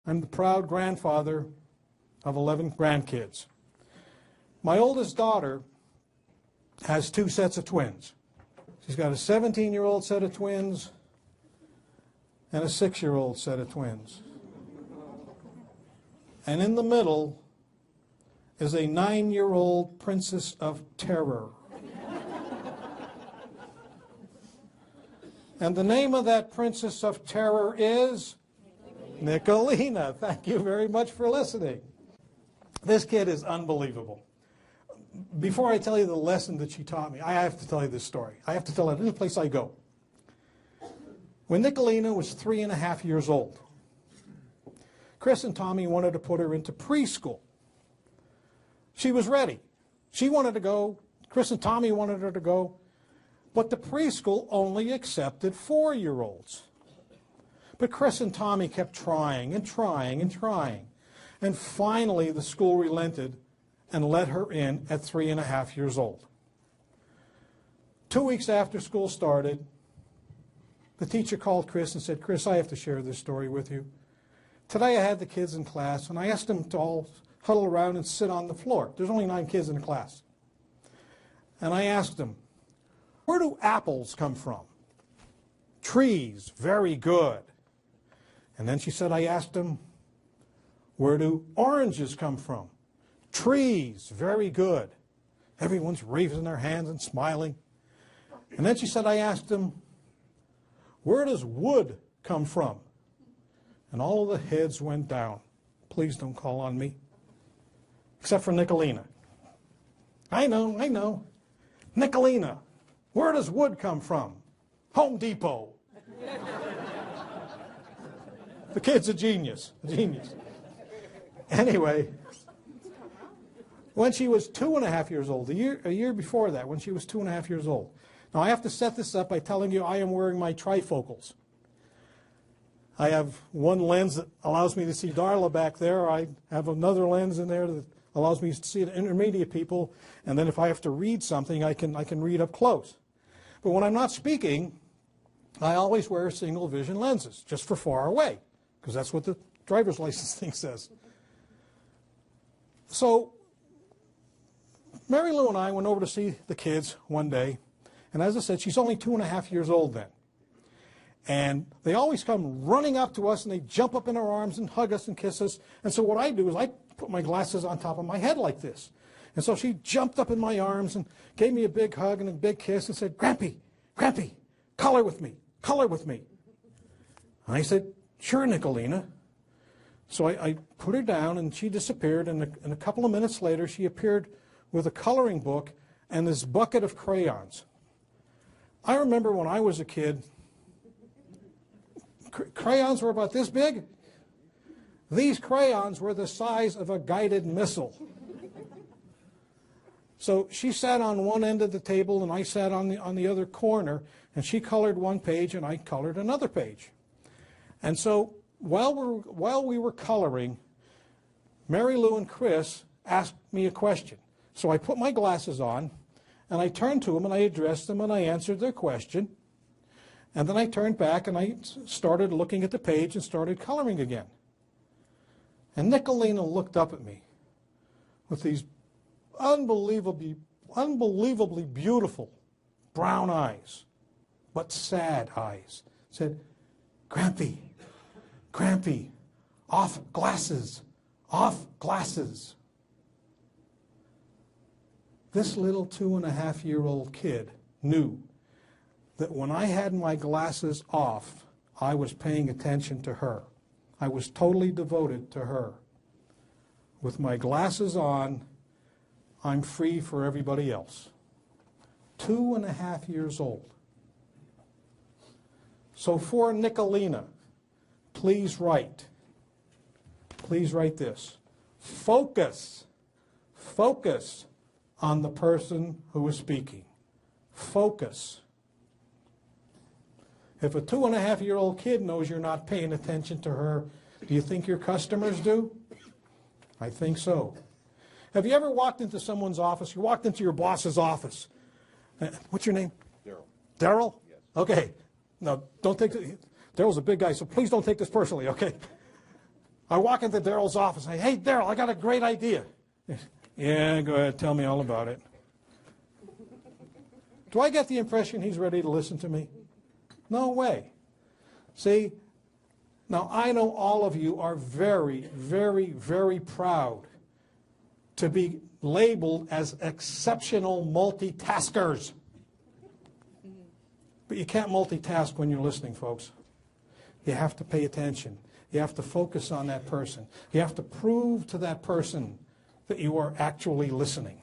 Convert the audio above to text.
I'm the proud grandfather of 11 grandkids. My oldest daughter has 2 sets of twins. She's got a 17-year-old set of twins and a 6-year-old set of twins. And in the middle is a 9-year-old princess of terror. And the name of that princess of terror is Nicolina. Thank you very much for listening. This kid is unbelievable. Before I tell you the lesson that she taught me, I have to tell you this story. I have to tell it any place I go. When Nicolina was 3.5 years old, Chris and Tommy wanted to put her into preschool. She was ready. She wanted to go. Chris and Tommy wanted her to go. But the preschool only accepted 4-year-olds. But Chris and Tommy kept trying and trying and trying. And finally the school relented and let her in at 3.5 years old. 2 weeks after school started, the teacher called Chris and said, "Chris, I have to share this story with you. Today I had the kids in class and I asked them to all huddle around and sit on the floor. There's only 9 kids in the class. And I asked them, where do apples come from? Trees, very good. And then she said, I asked them, where do oranges come from? Trees, very good. Everyone's raising their hands and smiling. And then she said, I asked them, where does wood come from? And all of the heads went down. Please don't call on me. Except for Nicolina. I know. Nicolina, where does wood come from? Home Depot. The kid's a genius. Anyway, when she was 2.5 years old, a year before that, when she was 2.5 years old. Now I have to set this up by telling you I am wearing my trifocals. I have one lens that allows me to see Darla back there. I have another lens in there that allows me to see the intermediate people. And then if I have to read something, I can read up close. But when I'm not speaking, I always wear single vision lenses, just for far away, because that's what the driver's license thing says. So Mary Lou and I went over to see the kids one day. And as I said, she's only 2.5 years old then. And they always come running up to us and they jump up in our arms and hug us and kiss us. And so what I do is I put my glasses on top of my head like this. And so she jumped up in my arms and gave me a big hug and a big kiss and said, Grampy, color with me. And I said, sure, Nicolina. So I put her down and she disappeared. And a couple of minutes later, she appeared with a coloring book and this bucket of crayons. I remember when I was a kid, crayons were about this big. These crayons were the size of a guided missile. So she sat on one end of the table and I sat on the other corner, and she colored one page and I colored another page. And so while we were coloring, Mary Lou and Chris asked me a question. So I put my glasses on and I turned to them and I addressed them and I answered their question. And then I turned back and I started looking at the page and started coloring again. And Nicolina looked up at me with these unbelievably beautiful brown eyes, but sad eyes. Said, Grampy, off glasses. This little 2.5-year-old kid knew that when I had my glasses off, I was paying attention to her. I was totally devoted to her. With my glasses on, I'm free for everybody else. 2.5 years old. So for Nicolina, please write this. Focus on the person who is speaking. Focus. If a 2.5-year-old kid knows you're not paying attention to her, do you think your customers do? I think so. Have you ever walked into someone's office? You walked into your boss's office. What's your name? Daryl. Daryl? Yes. Okay. No, don't take it. Daryl's a big guy, so please don't take this personally, okay? I walk into Daryl's office and say, hey, Daryl, I got a great idea. Yeah, go ahead, tell me all about it. Do I get the impression he's ready to listen to me? No way. See, now I know all of you are very, very, very proud to be labeled as exceptional multitaskers. But you can't multitask when you're listening, folks. You have to pay attention. You have to focus on that person. You have to prove to that person that you are actually listening.